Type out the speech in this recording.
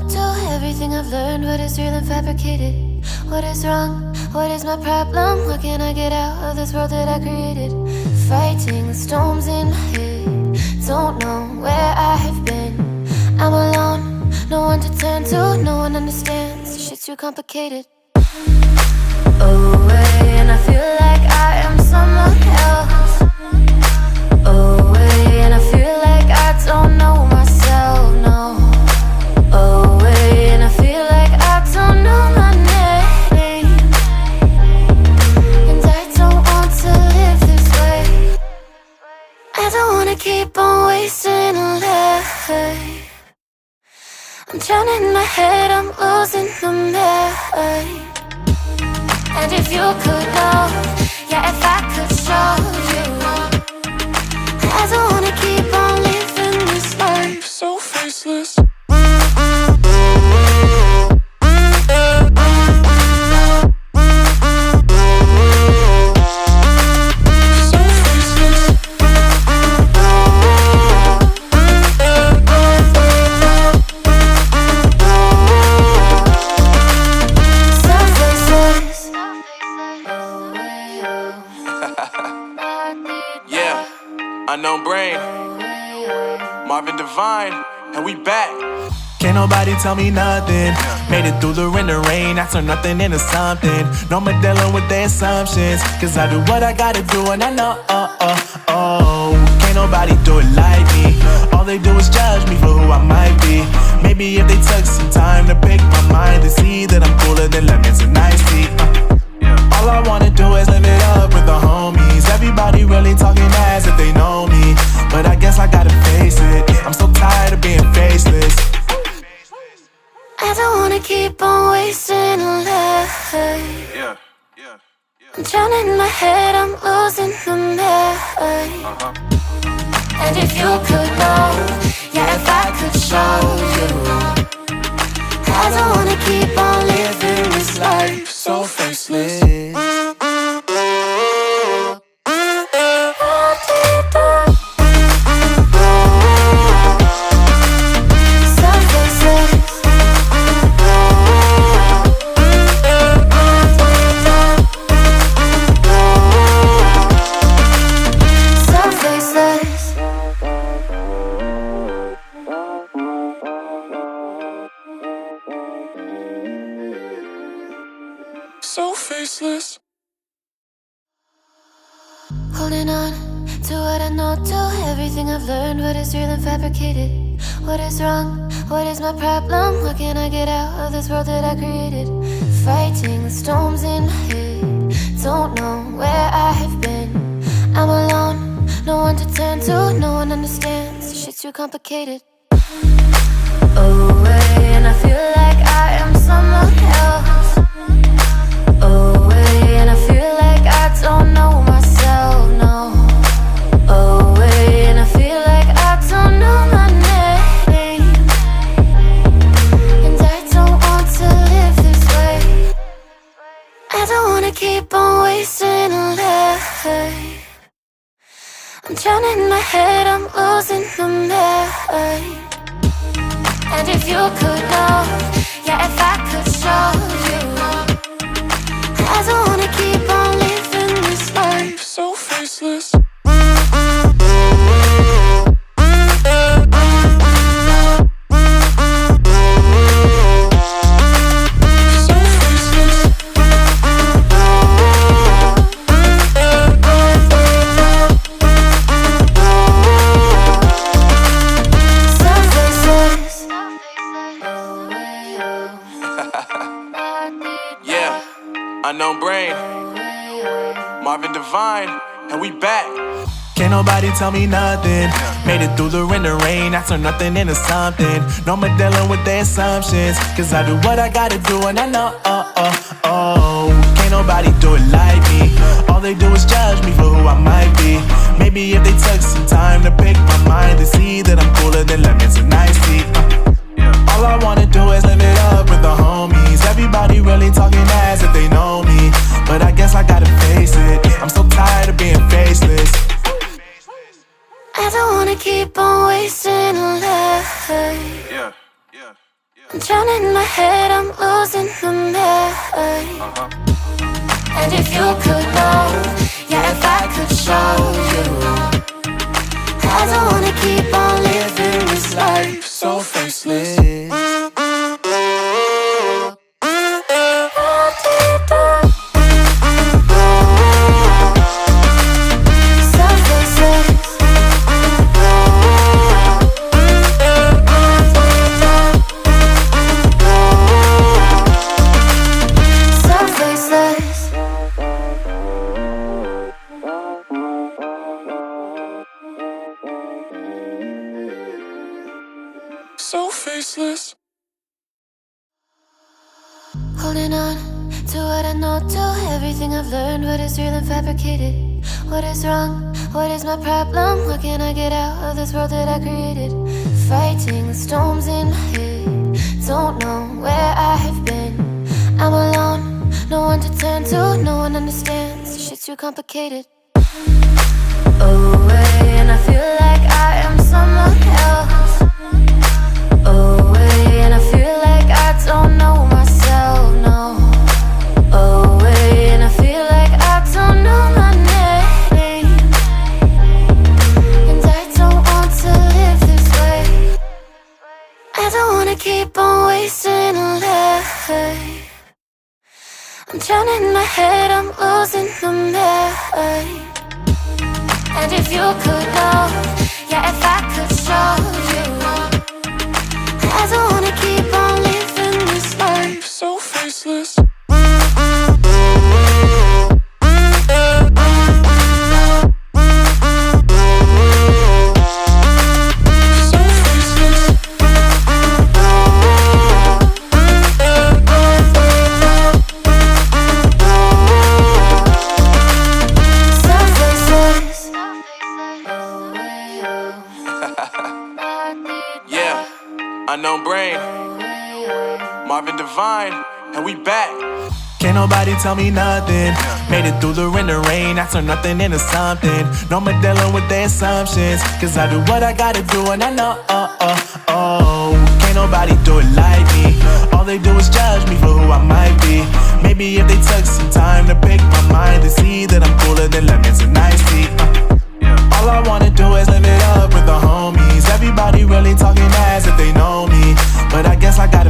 not do. Everything I've learned, what is real and fabricated. What is wrong? What is my problem? What can I get out of this world that I created? Fighting the storms in my head. Don't know where I have been. I'm alone, no one to turn to. No one understands, shit's too complicated. Away, and I feel like I am someone else. Away, and I feel like I don't know myself, no. Away, and I feel like I don't know my name. And I don't want to live this way. I don't wanna keep on wasting a life. I'm drowning in my head, I'm losing my mind. And if you could know, yeah, if I could show you, I don't wanna keep on living this life so faceless. Unknown brain, Marvin Divine, and we back. Can't nobody tell me nothing. Made it through the rain and rain, I turn nothing into something. No more dealing with their assumptions, cause I do what I gotta do and I know, can't nobody do it like me. All they do is judge me for who I might be. Maybe if they took some time to pick my mind, they see that I'm cooler than lemons and iced tea. All I wanna do is live it up with the homies. Everybody really talking as if they know me, but I guess I gotta face it. I'm so tired of being faceless. I don't wanna keep on wasting a life. I'm drowning in my head, I'm losing my mind. And if you could know, yeah, if I could show you, I don't wanna keep on living this life so faceless. So faceless. Holding on to what I know, to everything I've learned, what is real and fabricated. What is wrong? What is my problem? What can I get out of this world that I created? Fighting the storms in my head. Don't know where I have been. I'm alone, no one to turn to. No one understands, shit's too complicated. Away, and I feel like I am someone else. Away, and I feel like I don't know myself, no. Away, and I feel like I don't know my name. And I don't want to live this way. I don't wanna keep on wasting a life. I'm drowning in my head, I'm losing my mind. And if you could know, yeah, if I could show you, I don't wanna keep on living this life so faceless. Unknown brain, Marvin Divine, and we back. Can't nobody tell me nothing. Made it through the rain and rain, I turn nothing into something. No more dealing with their assumptions, cause I do what I gotta do and I know, can't nobody do it like me. All they do is judge me for who I might be. Maybe if they took some time to pick my mind, they see that I'm cooler than lemons and iced tea. All I wanna do is live it up with the homies. Everybody really talking as if they know me, but I guess I gotta face it. I'm so tired of being faceless. I don't wanna keep on wasting a life. I'm drowning in my head, I'm losing my mind. And if you could know, yeah, if I could show you, I don't wanna keep on living this life so faceless. So faceless. Holding on to what I know, to everything I've learned. What is real and fabricated? What is wrong? What is my problem? What can I get out of this world that I created? Fighting the storms in my head. Don't know where I have been. I'm alone, no one to turn to. No one understands, shit's too complicated. Away, and I feel like I am someone else. Away, and I feel like I don't know myself, no. Away, and I feel like I don't know my name. And I don't want to live this way. I don't wanna keep on wasting a life. I'm drowning in my head, I'm losing my mind. And if you could know, yeah, if I could show you, I don't wanna keep on living this life So faceless. Yeah, unknown brain, Marvin Divine, and we back. Can't nobody tell me nothing. Made it through the rain, I turn nothing into something. No more dealing with their assumptions, cause I do what I gotta do and I know, can't nobody do it like me. All they do is judge me for who I might be. Maybe if they took some time to pick my mind, they see that I'm cooler than lemons and iced tea. All I wanna do is live it up with the homies. Everybody really talking as if they know me, but I guess I got